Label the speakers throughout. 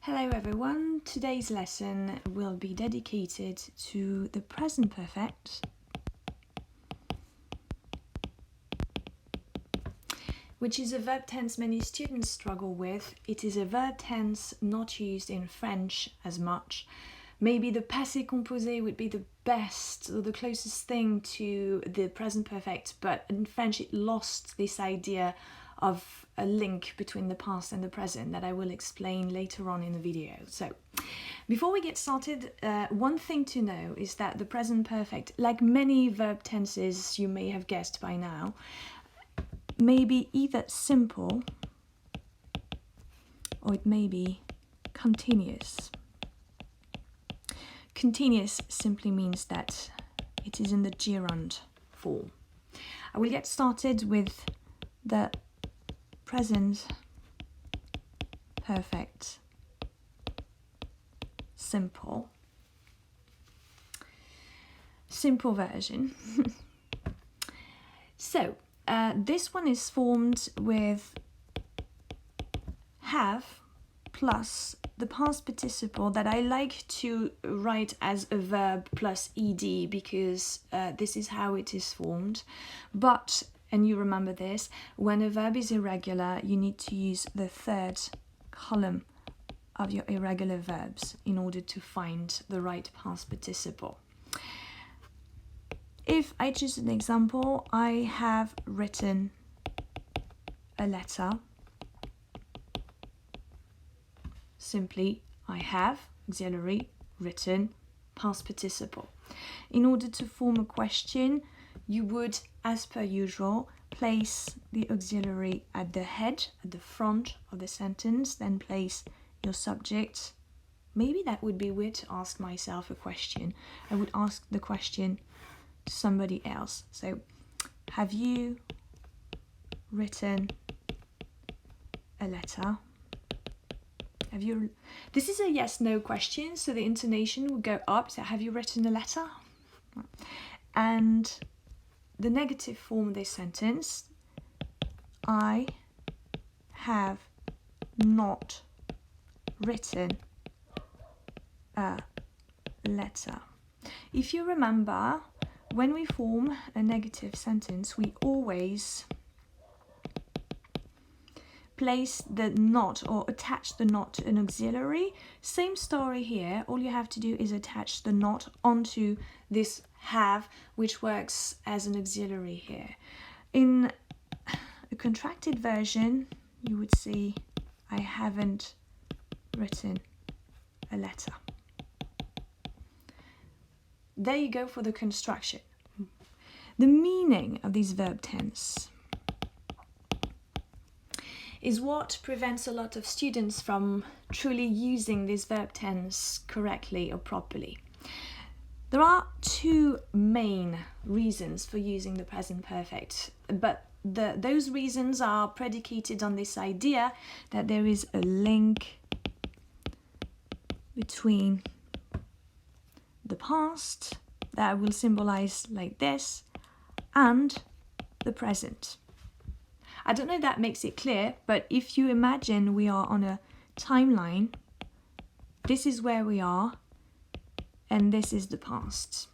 Speaker 1: Hello everyone, today's lesson will be dedicated to the present perfect, which is a verb tense many students struggle with. It is a verb tense not used in French as much. Maybe the passé composé would be the best or the closest thing to the present perfect, but in French it lost this idea of a link between the past and the present that I will explain later on in the video. So before we get started, one thing to know is that the present perfect, like many verb tenses you may have guessed by now, may be either simple or it may be continuous. Continuous simply means that it is in the gerund form. I will get started with the present perfect simple version. So this one is formed with have plus the past participle that I like to write as a verb plus ed because this is how it is formed. But, and you remember this, when a verb is irregular, you need to use the third column of your irregular verbs in order to find the right past participle. If I choose an example, I have written a letter. Simply, I have, auxiliary, written, past participle. In order to form a question, you would, as per usual, place the auxiliary at the head, at the front of the sentence, then place your subject. Maybe that would be weird to ask myself a question. I would ask the question to somebody else. So, have you written a letter? Have you? This is a yes/no question, so the intonation would go up. So, have you written a letter? And the negative form of this sentence, I have not written a letter. If you remember, when we form a negative sentence, we always place the not or attach the not to an auxiliary. Same story here. All you have to do is attach the not onto this have, which works as an auxiliary here. In a contracted version, you would see I haven't written a letter. There you go for the construction. The meaning of this verb tense is what prevents a lot of students from truly using this verb tense correctly or properly. There are two main reasons for using the present perfect, but those reasons are predicated on this idea that there is a link between the past, that I will symbolize like this, and the present. I don't know if that makes it clear, but if you imagine we are on a timeline, this is where we are, and this is the past.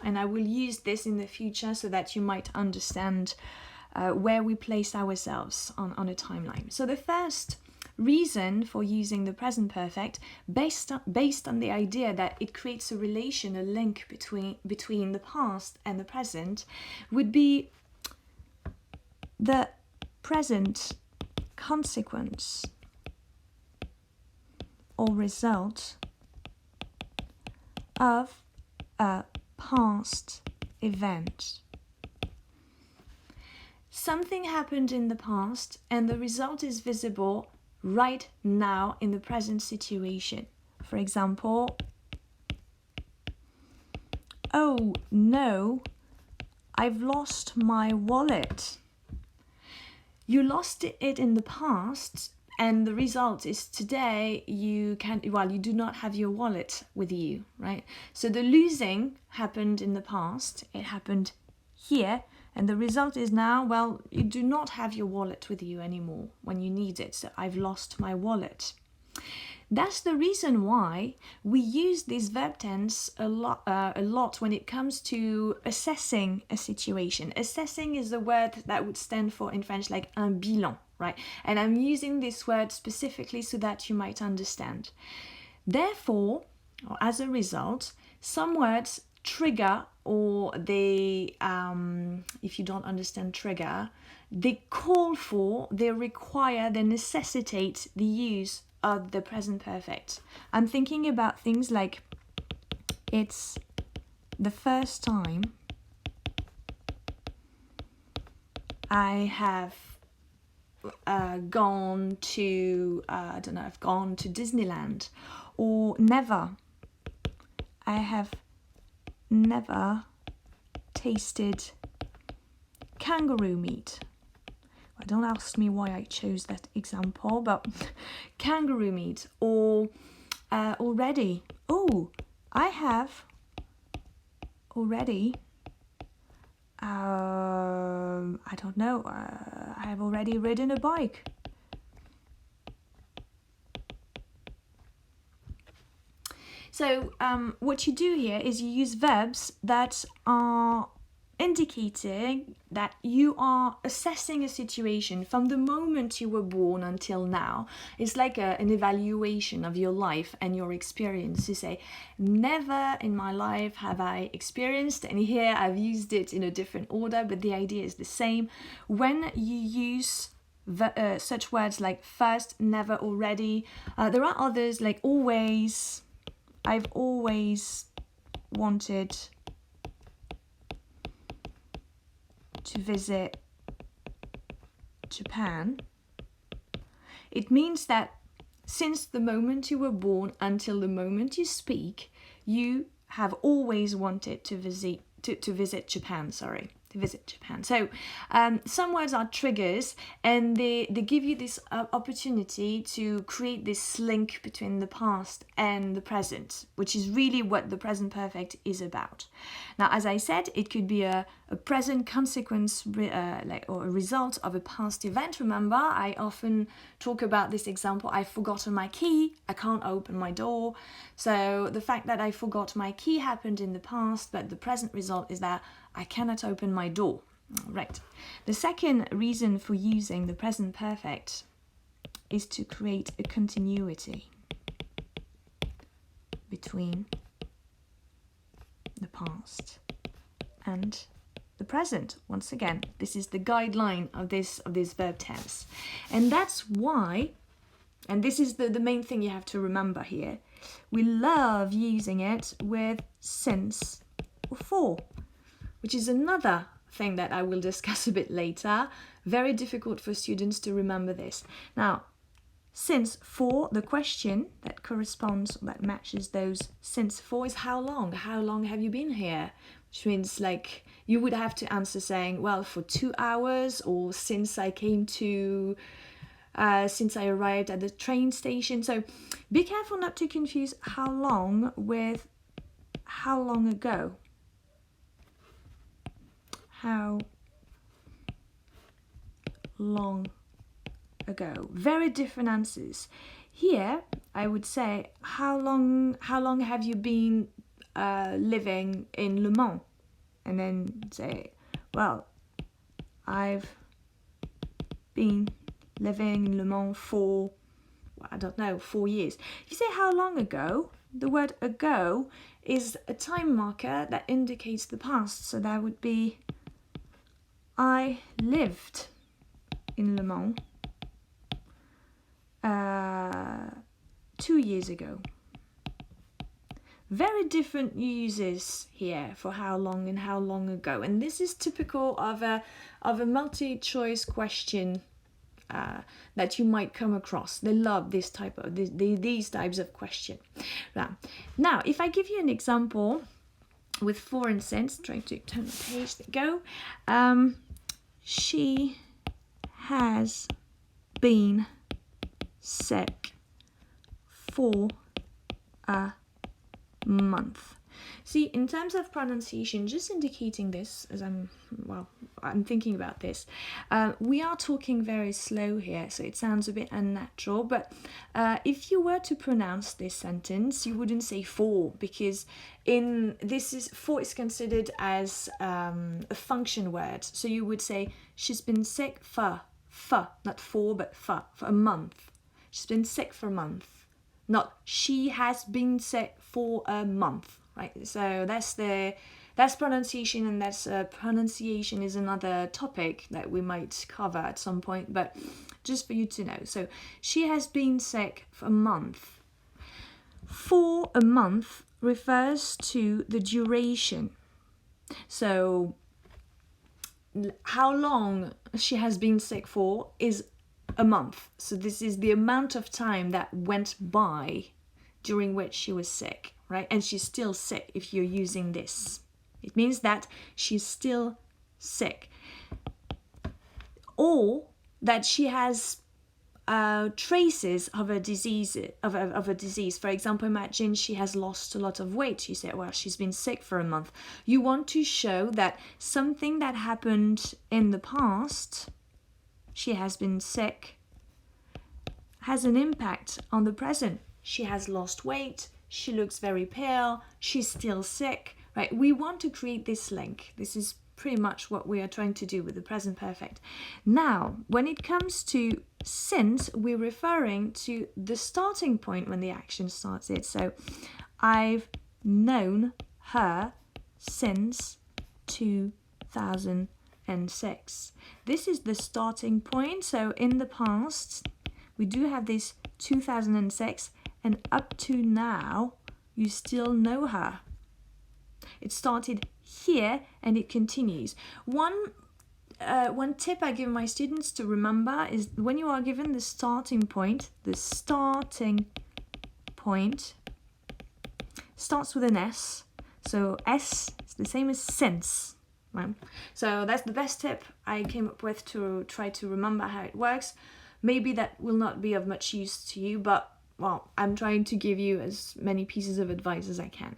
Speaker 1: And I will use this in the future so that you might understand where we place ourselves on a timeline. So the first reason for using the present perfect, based on the idea that it creates a relation, a link between the past and the present, would be the present consequence or result of a past event. Something happened in the past and the result is visible right now in the present situation. For example, oh no, I've lost my wallet. You lost it in the past, and the result is today you do not have your wallet with you, right? So the losing happened in the past, it happened here, and the result is now, well, you do not have your wallet with you anymore when you need it. So I've lost my wallet. That's the reason why we use this verb tense a lot when it comes to assessing a situation. Assessing is the word that would stand for in French like un bilan, right? And I'm using this word specifically so that you might understand. Therefore, or as a result, some words trigger, or they, if you don't understand trigger, they call for, they require, they necessitate the use of the present perfect. I'm thinking about things like, it's the first time I have gone to, I've gone to Disneyland. Or never, I have never tasted kangaroo meat. Well, don't ask me why I chose that example, but kangaroo meat. Or already, oh, I have already, I don't know, I have already ridden a bike. So what you do here is you use verbs that are indicating that you are assessing a situation from the moment you were born until now. It's like an evaluation of your life and your experience. You say, never in my life have I experienced, and here I've used it in a different order, but the idea is the same. When you use such words like first, never, already, there are others like always. I've always wanted to visit Japan. It means that since the moment you were born until the moment you speak, you have always wanted to visit Japan. So some words are triggers, and they give you this opportunity to create this link between the past and the present, which is really what the present perfect is about. Now, as I said, it could be a present consequence or a result of a past event. Remember, I often talk about this example, I've forgotten my key, I can't open my door. So the fact that I forgot my key happened in the past, but the present result is that I cannot open my door. Right. The second reason for using the present perfect is to create a continuity between the past and the present. Once again, this is the guideline of this verb tense. And that's why, and this is the main thing you have to remember here, we love using it with since or for, which is another thing that I will discuss a bit later. Very difficult for students to remember this. Now, since for, the question that corresponds, that matches those since for is how long? How long have you been here? Which means like you would have to answer saying, well, for 2 hours, or since I arrived at the train station. So be careful not to confuse how long with how long ago. How long ago? Very different answers. Here, I would say, how long have you been living in Le Mans? And then say, well, I've been living in Le Mans for, I don't know, 4 years. If you say how long ago, the word ago is a time marker that indicates the past. So that would be, I lived in Le Mans 2 years ago. Very different uses here for how long and how long ago. And this is typical of a multi-choice question that you might come across. They love this type of these types of question. Now, if I give you an example with for instance, trying to turn the page, there you go. She has been sick for a month. See, in terms of pronunciation, just indicating this as I'm thinking about this, we are talking very slow here, so it sounds a bit unnatural, but if you were to pronounce this sentence, you wouldn't say for, because for is considered as a function word, so you would say she's been sick for, not for, but for a month. She's been sick for a month. Not she has been sick for a month, right? So that's pronunciation, and that's pronunciation is another topic that we might cover at some point, but just for you to know. So she has been sick for a month. For a month refers to the duration. So how long she has been sick for is a month. So this is the amount of time that went by during which she was sick, right? And she's still sick if you're using this. It means that she's still sick. Or that she has traces of a disease, of a disease. For example, imagine she has lost a lot of weight. You say, well, she's been sick for a month. You want to show that something that happened in the past, she has been sick, has an impact on the present. She has lost weight, she looks very pale, she's still sick, right? We want to create this link. This is pretty much what we are trying to do with the present perfect. Now, when it comes to since, we're referring to the starting point when the action starts it. So, I've known her since 2006. This is the starting point. So in the past, we do have this 2006, and up to now, you still know her. It started here and it continues. One tip I give my students to remember is when you are given the starting point starts with an S. So S is the same as since. Right? So that's the best tip I came up with to try to remember how it works. Maybe that will not be of much use to you, but well, I'm trying to give you as many pieces of advice as I can.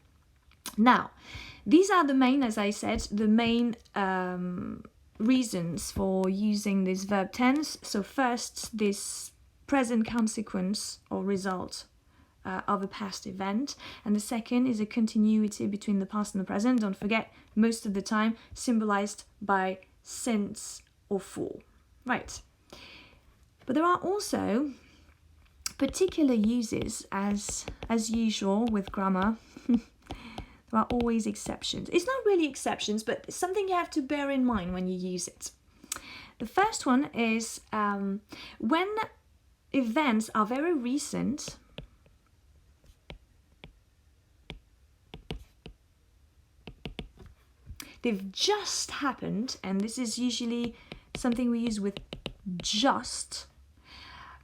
Speaker 1: Now, these are the main, as I said, the main reasons for using this verb tense. So first, this present consequence or result of a past event, and the second is a continuity between the past and the present. Don't forget, most of the time symbolized by since or for. Right. But there are also particular uses, as usual with grammar. There are always exceptions. It's not really exceptions, but something you have to bear in mind when you use it. The first one is when events are very recent, they've just happened, and this is usually something we use with just.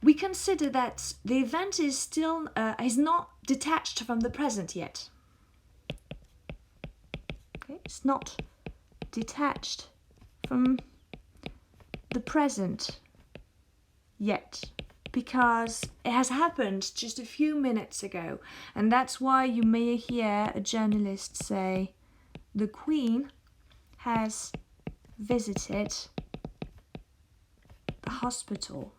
Speaker 1: We consider that the event is still is not detached from the present yet. Okay, it's not detached from the present yet, because it has happened just a few minutes ago, and that's why you may hear a journalist say, "The Queen has visited the hospital."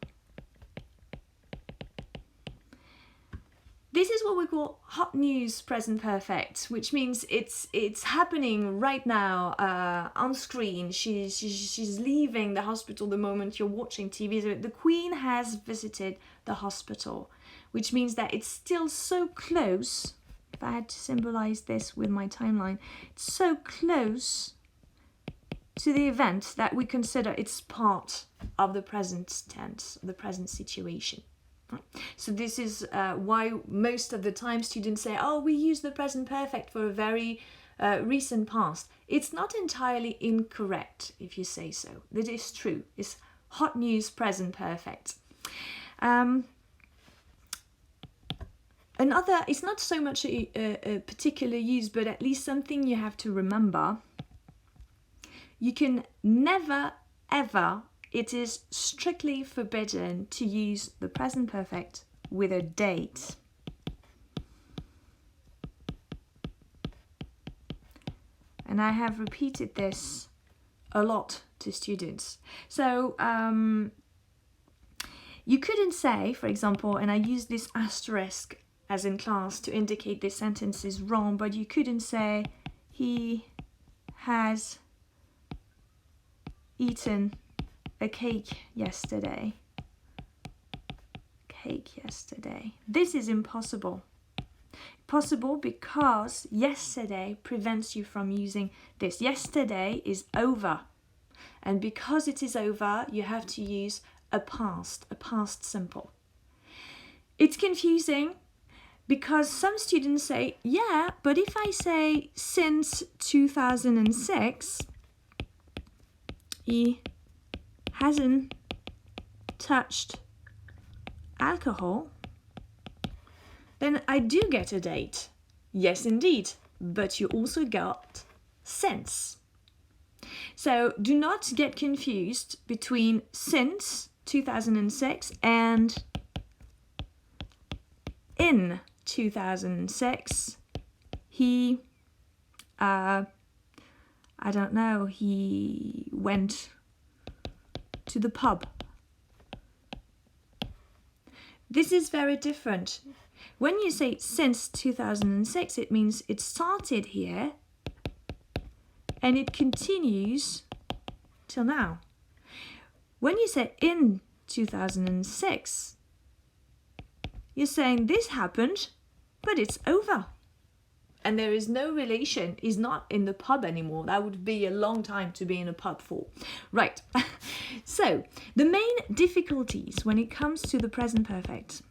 Speaker 1: This is what we call hot news present perfect, which means it's happening right now on screen. She's leaving the hospital the moment you're watching TV. So the Queen has visited the hospital, which means that it's still so close. If I had to symbolize this with my timeline, it's so close to the event that we consider it's part of the present tense, the present situation. So this is why most of the time students say, oh, we use the present perfect for a very recent past. It's not entirely incorrect if you say so. That is true. It's hot news present perfect. Another, it's not so much a particular use, but at least something you have to remember. You can never, ever, it is strictly forbidden to use the present perfect with a date. and I have repeated this a lot to students. So you couldn't say, for example, and I use this asterisk as in class to indicate this sentence is wrong, but you couldn't say he has eaten a cake yesterday. This is impossible. Possible because yesterday prevents you from using this. Yesterday is over. And because it is over, you have to use a past simple. It's confusing because some students say, yeah, but if I say since 2006, he hasn't touched alcohol, then I do get a date. Yes, indeed, but you also got since. So do not get confused between since 2006 and in 2006 he he went to the pub. This is very different. When you say since 2006, it means it started here and it continues till now. When you say in 2006, you're saying this happened, but it's over. And there is no relation. He's not in the pub anymore. That would be a long time to be in a pub for. Right. So, the main difficulties when it comes to the present perfect,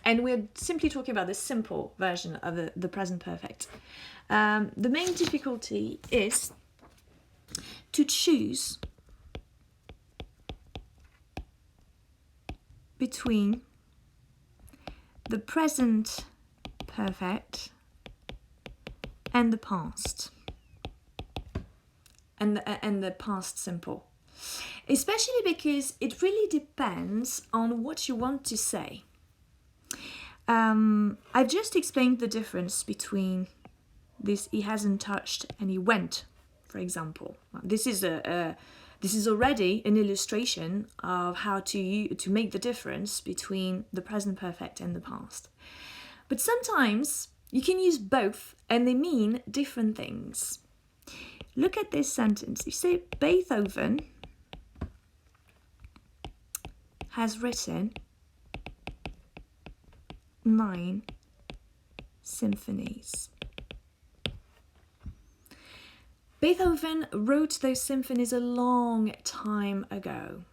Speaker 1: and we're simply talking about the simple version of the present perfect. The main difficulty is to choose between the present perfect and the past and the past simple, especially because it really depends on what you want to say. I've just explained the difference between this he hasn't touched and he went, for example. This is already an illustration of how to make the difference between the present perfect and the past. But sometimes you can use both and they mean different things. Look at this sentence. You say Beethoven has written 9 symphonies. Beethoven wrote those symphonies a long time ago.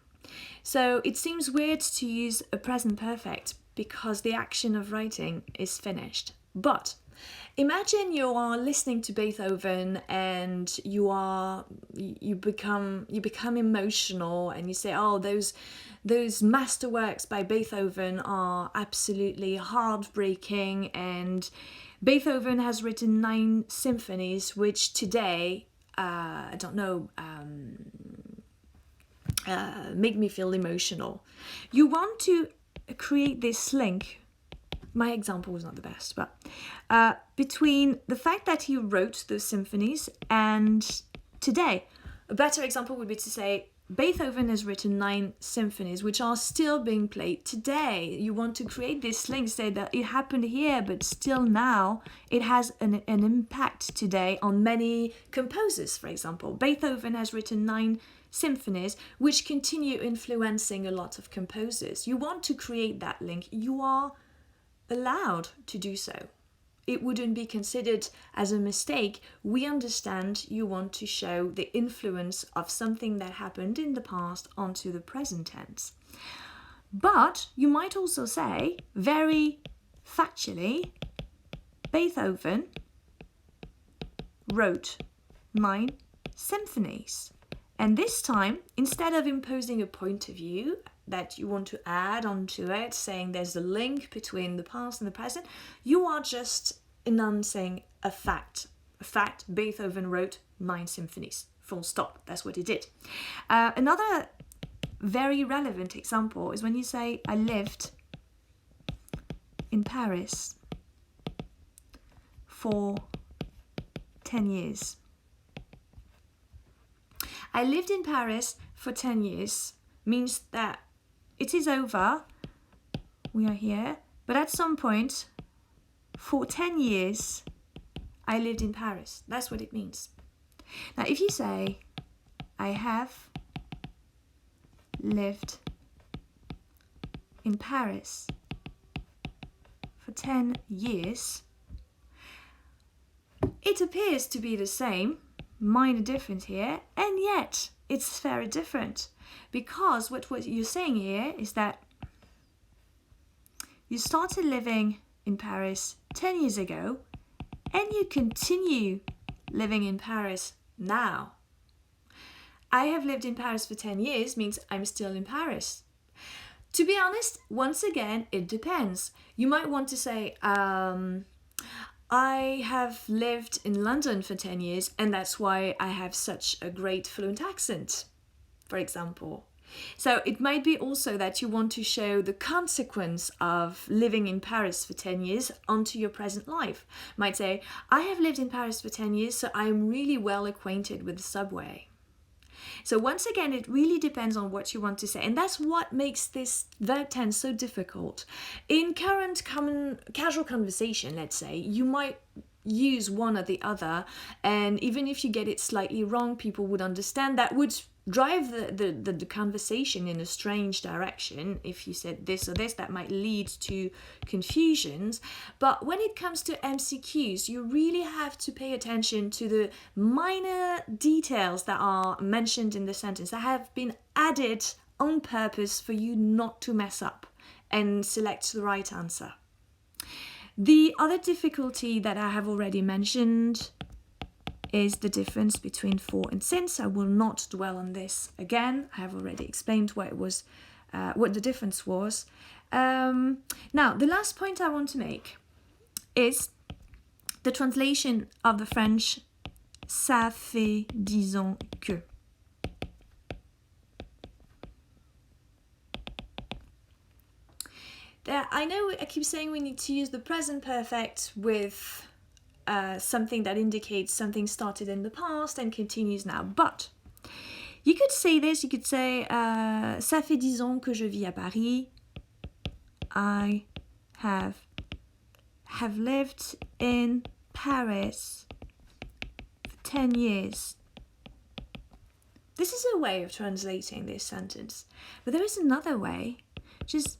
Speaker 1: So it seems weird to use a present perfect because the action of writing is finished. But imagine you are listening to Beethoven and you become emotional and you say, oh, those masterworks by Beethoven are absolutely heartbreaking, and Beethoven has written 9 symphonies which today make me feel emotional. You want to create this link. My example was not the best, but between the fact that he wrote those symphonies and today. A better example would be to say Beethoven has written 9 symphonies which are still being played today. You want to create this link, say that it happened here, but still now it has an impact today on many composers, for example. Beethoven has written 9 symphonies which continue influencing a lot of composers. You want to create that link. You are allowed to do so. It wouldn't be considered as a mistake. We understand you want to show the influence of something that happened in the past onto the present tense. But you might also say, very factually, Beethoven wrote 9 symphonies. And this time, instead of imposing a point of view that you want to add onto it, saying there's a link between the past and the present, you are just announcing a fact. A fact, Beethoven wrote 9 symphonies. Full stop. That's what he did. Another very relevant example is when you say, I lived in Paris for 10 years. I lived in Paris for 10 years means that it is over. We are here. But at some point, for 10 years, I lived in Paris. That's what it means. Now, if you say, I have lived in Paris for 10 years, it appears to be the same, minor difference here, and yet it's very different. Because what you're saying here is that you started living in Paris 10 years ago, and you continue living in Paris now. I have lived in Paris for 10 years means I'm still in Paris. To be honest, once again, it depends. You might want to say, I have lived in London for 10 years and that's why I have such a great fluent accent, for example. So it might be also that you want to show the consequence of living in Paris for 10 years onto your present life. Might say, I have lived in Paris for 10 years, so I am really well acquainted with the subway. So once again, it really depends on what you want to say. And that's what makes this verb tense so difficult. In current common casual conversation, let's say, you might use one or the other. And even if you get it slightly wrong, people would understand. That would drive the conversation in a strange direction. If you said this or this, that might lead to confusions. But when it comes to MCQs, you really have to pay attention to the minor details that are mentioned in the sentence that have been added on purpose for you not to mess up and select the right answer. The other difficulty that I have already mentioned is the difference between for and since. I will not dwell on this again. I have already explained what it was, what the difference was. Now, the last point I want to make is the translation of the French "ça fait 10 ans que." I know I keep saying we need to use the present perfect with something that indicates something started in the past and continues now. But you could say this, you could say ça fait 10 ans que je vis à Paris. I have lived in Paris for 10 years. This is a way of translating this sentence. But there is another way, which is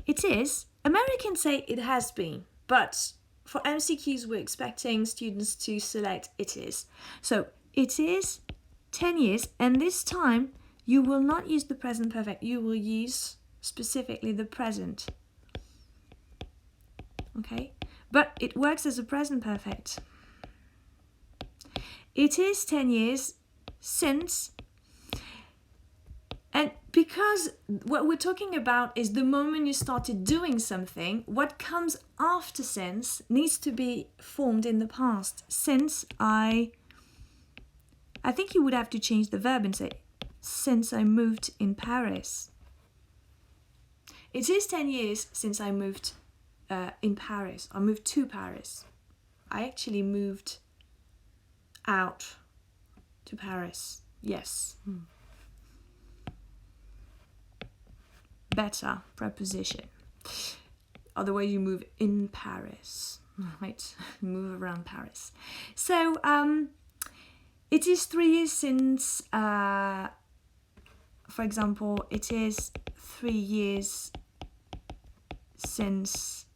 Speaker 1: it is. Americans say it has been, but for MCQs, we're expecting students to select it is. So it is 10 years, and this time you will not use the present perfect. You will use specifically the present. Okay? But it works as a present perfect. It is 10 years since. And because what we're talking about is the moment you started doing something, what comes after since needs to be formed in the past. Since I think you would have to change the verb and say, since I moved in Paris. It is 10 years since I moved in Paris. I moved to Paris. I actually moved out to Paris. Yes. Better preposition. Otherwise you move in Paris, right? Move around Paris. So it is 3 years since, for example, it is 3 years since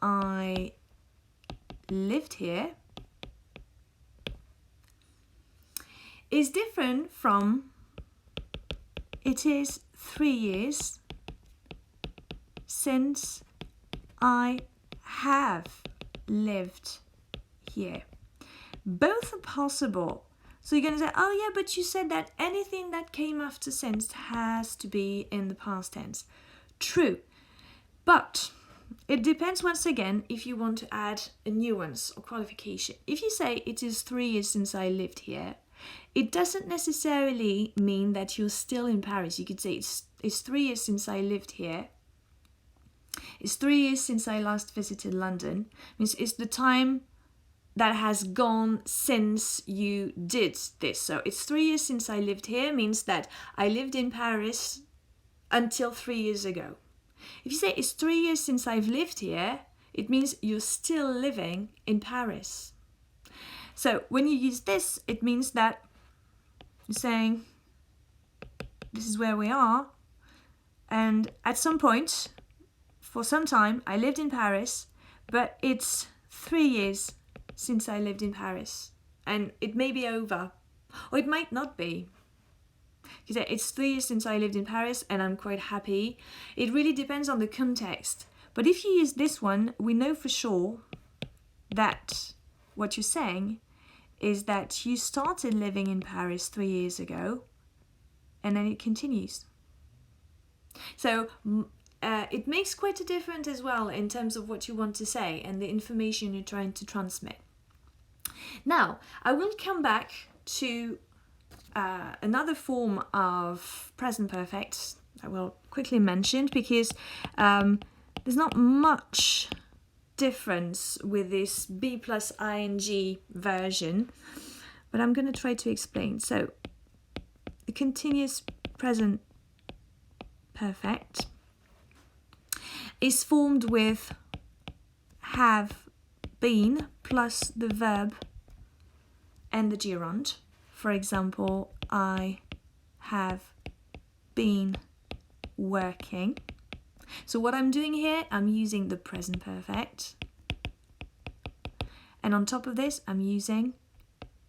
Speaker 1: I lived here. Is different from it is 3 years since I have lived here. Both are possible. So you're going to say, oh yeah, but you said that anything that came after since has to be in the past tense. True. But it depends once again if you want to add a nuance or qualification. If you say it is 3 years since I lived here, it doesn't necessarily mean that you're still in Paris. You could say it's 3 years since I lived here. It's 3 years since I last visited London. Means it's the time that has gone since you did this. So it's 3 years since I lived here, means that I lived in Paris until 3 years ago. If you say it's 3 years since I've lived here, it means you're still living in Paris. So when you use this, it means that you're saying, this is where we are, and at some point, for some time, I lived in Paris, but it's 3 years since I lived in Paris, and it may be over, or it might not be. You say, it's 3 years since I lived in Paris, and I'm quite happy. It really depends on the context. But if you use this one, we know for sure that what you're saying is that you started living in Paris 3 years ago, and then it continues. So it makes quite a difference as well in terms of what you want to say and the information you're trying to transmit. Now, I will come back to another form of present perfect I will quickly mention, because there's not much difference with this be plus ing version, but I'm going to try to explain. So the continuous present perfect is formed with have been plus the verb and the gerund. For example, I have been working. So what I'm doing here, I'm using the present perfect. And on top of this, I'm using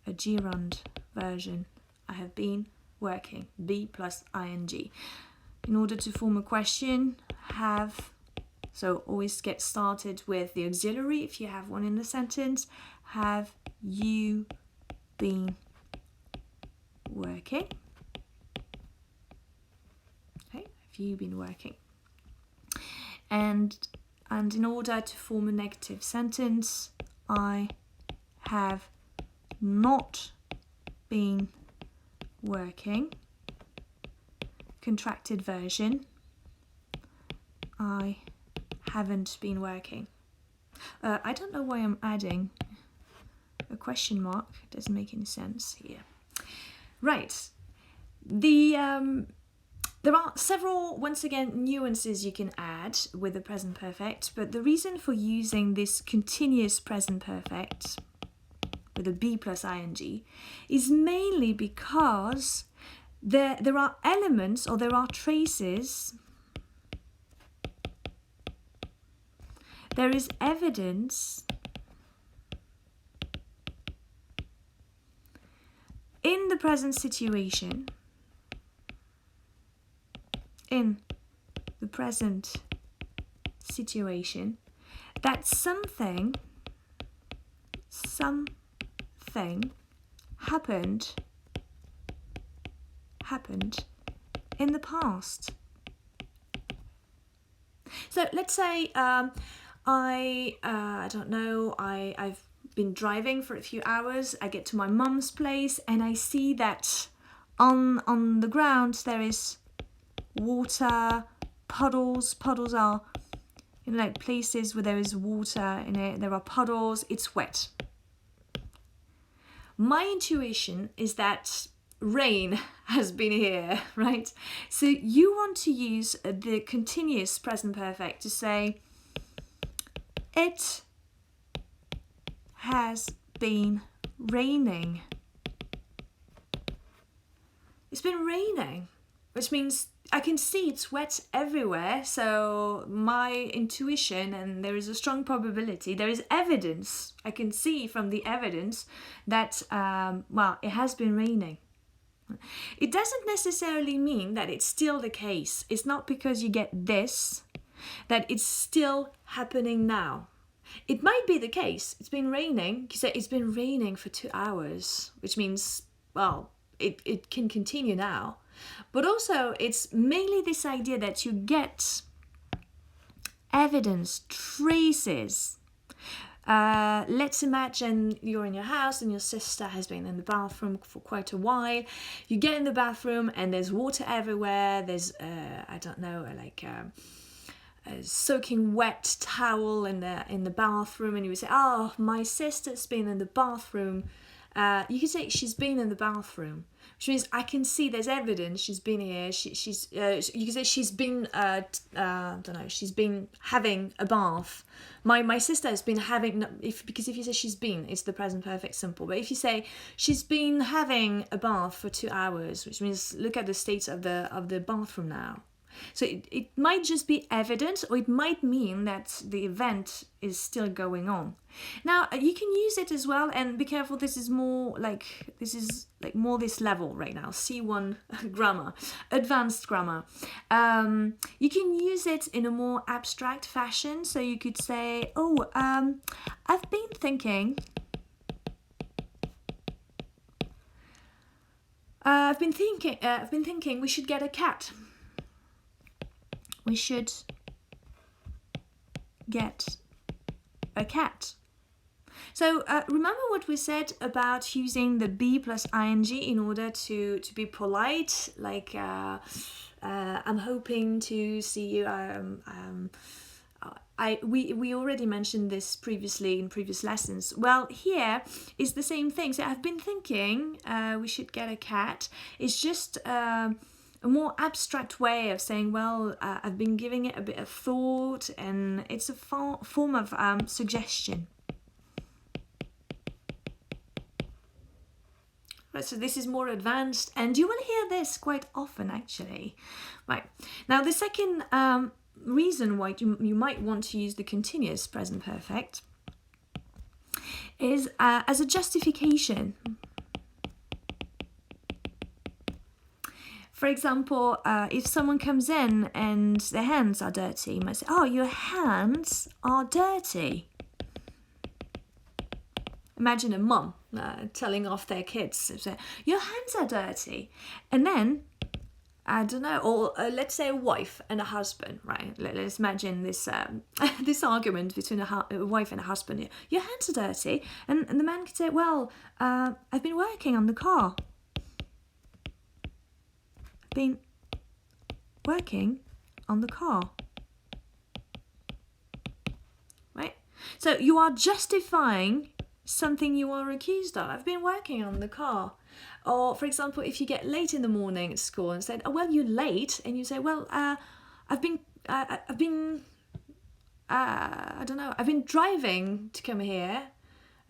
Speaker 1: a gerund version. I have been working, be plus ing. In order to form a question, have, so always get started with the auxiliary if you have one in the sentence. Have you been working? Okay, have you been working? And in order to form a negative sentence, I have not been working. Contracted version, I haven't been working. I don't know why I'm adding a question mark. It doesn't make any sense here. Right. There are several, once again, nuances you can add with the present perfect, but the reason for using this continuous present perfect with a be plus ing is mainly because there are elements, or there are traces, there is evidence in the present situation, that something happened in the past. So let's say I don't know, I've been driving for a few hours, I get to my mum's place and I see that on the ground there is water, puddles are, you know, like places where there is water in it, there are puddles, it's wet. My intuition is that rain has been here, right? So you want to use the continuous present perfect to say, it has been raining. It's been raining, which means I can see it's wet everywhere, so my intuition, and there is a strong probability, there is evidence, I can see from the evidence that, it has been raining. It doesn't necessarily mean that it's still the case. It's not because you get this that it's still happening now. It might be the case. It's been raining. You say it's been raining for 2 hours, which means, it can continue now. But also, it's mainly this idea that you get evidence, traces. Let's imagine you're in your house and your sister has been in the bathroom for quite a while. You get in the bathroom and there's water everywhere. There's, soaking wet towel in the bathroom, and you would say, "Oh, my sister's been in the bathroom." You could say she's been in the bathroom, which means I can see there's evidence she's been here. She's you could say she's been I don't know, she's been having a bath. My sister has been having, because if you say she's been, it's the present perfect simple. But if you say she's been having a bath for 2 hours, which means look at the state of the bathroom now. So it might just be evident, or it might mean that the event is still going on. Now you can use it as well, and be careful, this is more like this level right now, C1 grammar, advanced grammar. You can use it in a more abstract fashion, so you could say, "Oh, I've been thinking I've been thinking we should get a cat. We should get a cat." So remember what we said about using the be plus ing in order to be polite, like I'm hoping to see you. We already mentioned this previously in previous lessons. Well, here is the same thing. So I've been thinking we should get a cat. It's just a more abstract way of saying, well, I've been giving it a bit of thought, and it's a form of suggestion. Right, so this is more advanced, and you will hear this quite often, actually. Right, now the second reason why you might want to use the continuous present perfect is as a justification. For example, if someone comes in and their hands are dirty, you might say, "Oh, your hands are dirty." Imagine a mum telling off their kids, say, "Your hands are dirty." And then, I don't know, or let's say a wife and a husband, right? Let's imagine this this argument between a wife and a husband. "Your hands are dirty." And the man could say, "Well, I've been working on the car. Been working on the car." Right? So you are justifying something you are accused of. "I've been working on the car." Or, for example, if you get late in the morning at school and said, "Oh, well, you're late," and you say, "Well, I've been driving to come here,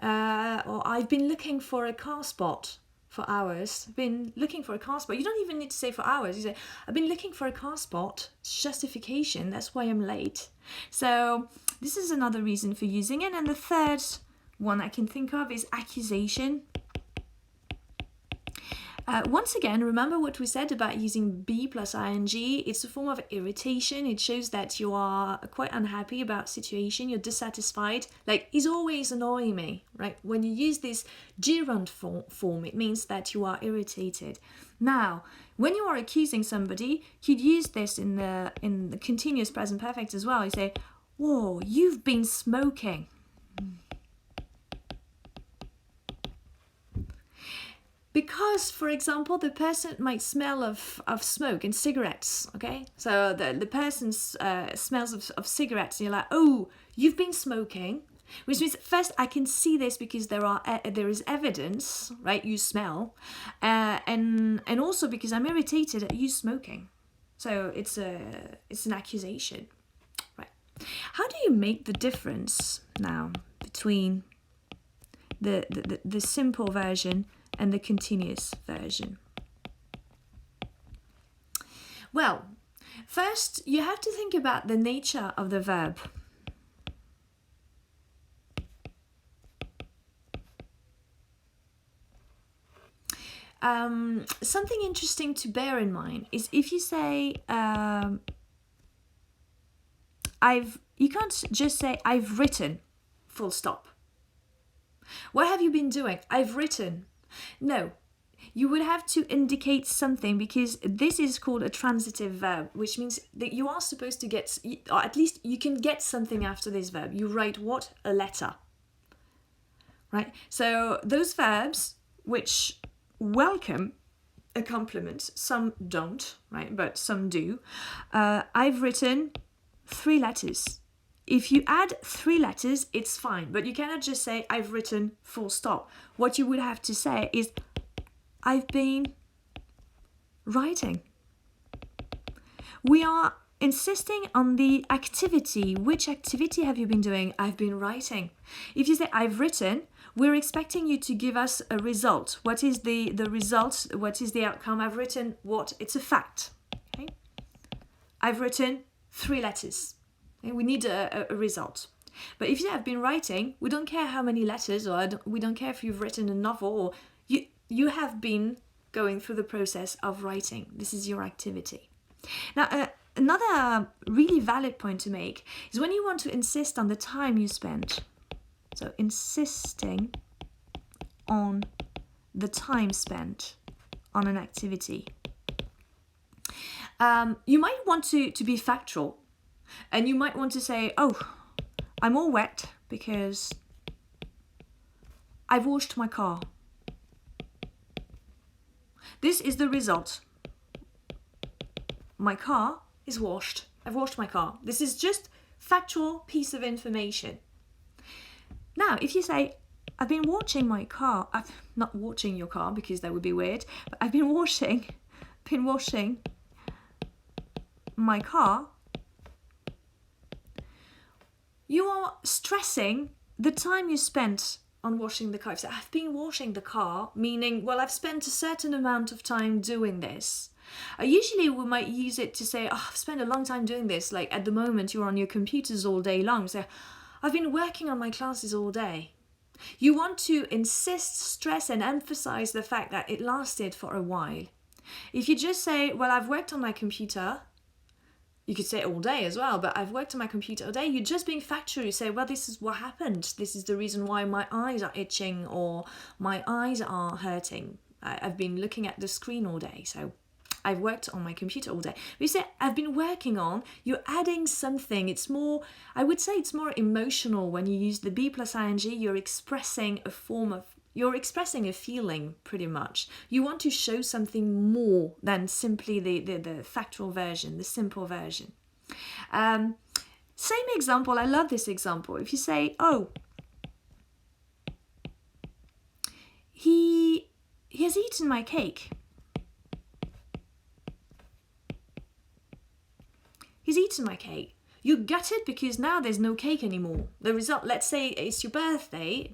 Speaker 1: or I've been looking for a car spot for hours. I've been looking for a car spot." You don't even need to say for hours. You say, "I've been looking for a car spot." It's justification. That's why I'm late. So this is another reason for using it. And the third one I can think of is accusation. Once again, remember what we said about using be plus ing. It's a form of irritation. It shows that you are quite unhappy about situation. You're dissatisfied. Like, "He's always annoying me," right? When you use this gerund form, it means that you are irritated. Now, when you are accusing somebody, you'd use this in the continuous present perfect as well. You say, "Whoa, you've been smoking." Because, for example, the person might smell of smoke and cigarettes, okay? So the person smells of cigarettes, and you're like, "Oh, you've been smoking." Which means, first, I can see this because there is evidence, right? You smell. And also because I'm irritated at you smoking. So it's an accusation, right? How do you make the difference now between the simple version and the continuous version? Well, first you have to think about the nature of the verb. Something interesting to bear in mind is if you say you can't just say "I've written," full stop. "What have you been doing?" "I've written." No, you would have to indicate something, because this is called a transitive verb, which means that you are supposed to get, or at least you can get something after this verb. You write what? A letter. Right? So those verbs which welcome a compliment, some don't, right? But some do. I've written 3 letters. If you add 3 letters, it's fine, but you cannot just say, I've written full stop. What you would have to say is, I've been writing. We are insisting on the activity. Which activity have you been doing? I've been writing. If you say, I've written, we're expecting you to give us a result. What is the result? What is the outcome? I've written what? It's a fact. Okay? I've written 3 letters. Okay? We need a result. But if you have been writing, we don't care how many letters, or we don't care if you've written a novel, or you have been going through the process of writing. This is your activity. Now, another really valid point to make is when you want to insist on the time you spent. So insisting on the time spent on an activity. You might want to be factual, and you might want to say, oh, I'm all wet because I've washed my car. This is the result. My car is washed. I've washed my car. This is just factual piece of information. Now, if you say, I've been watching my car, I'm not watching your car because that would be weird, but I've been washing my car, you are stressing the time you spent on washing the car. So I've been washing the car, meaning, well, I've spent a certain amount of time doing this. Usually we might use it to say, oh, I've spent a long time doing this. Like at the moment you're on your computers all day long. So I've been working on my classes all day. You want to insist, stress and emphasize the fact that it lasted for a while. If you just say, well, I've worked on my computer, you could say it all day as well, but I've worked on my computer all day. You're just being factual. You say, well, this is what happened. This is the reason why my eyes are itching or my eyes are hurting. I've been looking at the screen all day, so I've worked on my computer all day. But you say, I've been working on, you're adding something. It's more, I would say it's more emotional when you use the be plus ing. You're expressing a feeling pretty much. You want to show something more than simply the factual version, the simple version. Same example, I love this example. If you say, oh, he has eaten my cake. He's eaten my cake. You're gutted because now there's no cake anymore. The result, let's say it's your birthday,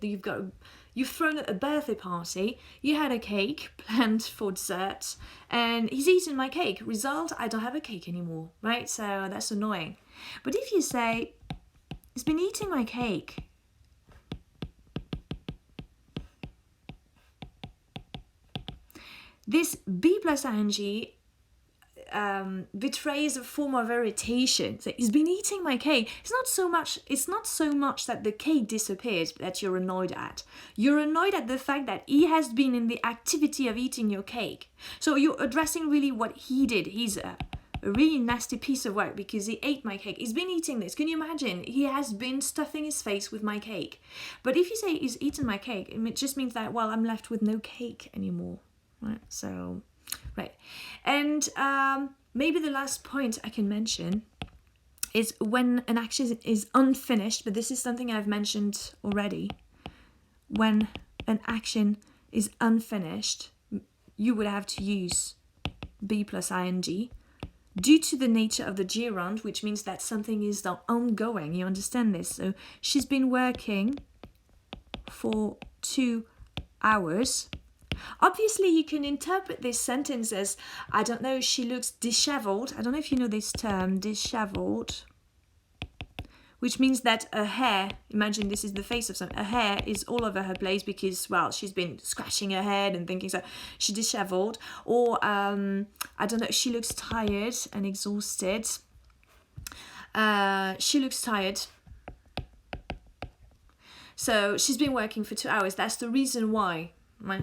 Speaker 1: you've thrown a birthday party, you had a cake planned for dessert, and he's eaten my cake. Result, I don't have a cake anymore, right? So that's annoying. But if you say, he's been eating my cake, this be plus ing betrays a form of irritation. So he's been eating my cake. It's not so much that the cake disappears that you're annoyed at. You're annoyed at the fact that he has been in the activity of eating your cake. So you're addressing really what he did. He's a really nasty piece of work because he ate my cake. He's been eating this. Can you imagine? He has been stuffing his face with my cake. But if you say he's eaten my cake, it just means that, well, I'm left with no cake anymore. Right? So, right. And maybe the last point I can mention is when an action is unfinished, but this is something I've mentioned already. When an action is unfinished, you would have to use be plus ing due to the nature of the gerund, which means that something is ongoing. You understand this? So she's been working for 2 hours. Obviously, you can interpret this sentence as, I don't know, she looks disheveled. I don't know if you know this term, disheveled, which means that her hair, imagine this is the face of someone, her hair is all over her place because, well, she's been scratching her head and thinking, so she's disheveled. Or, I don't know, she looks tired and exhausted. She looks tired. So she's been working for 2 hours. That's the reason why.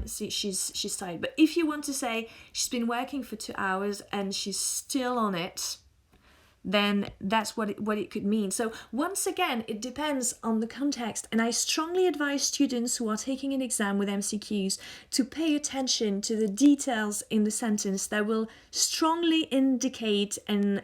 Speaker 1: See, she's tired. But if you want to say she's been working for 2 hours and she's still on it, then that's what it could mean. So once again, it depends on the context. And I strongly advise students who are taking an exam with MCQs to pay attention to the details in the sentence that will strongly indicate and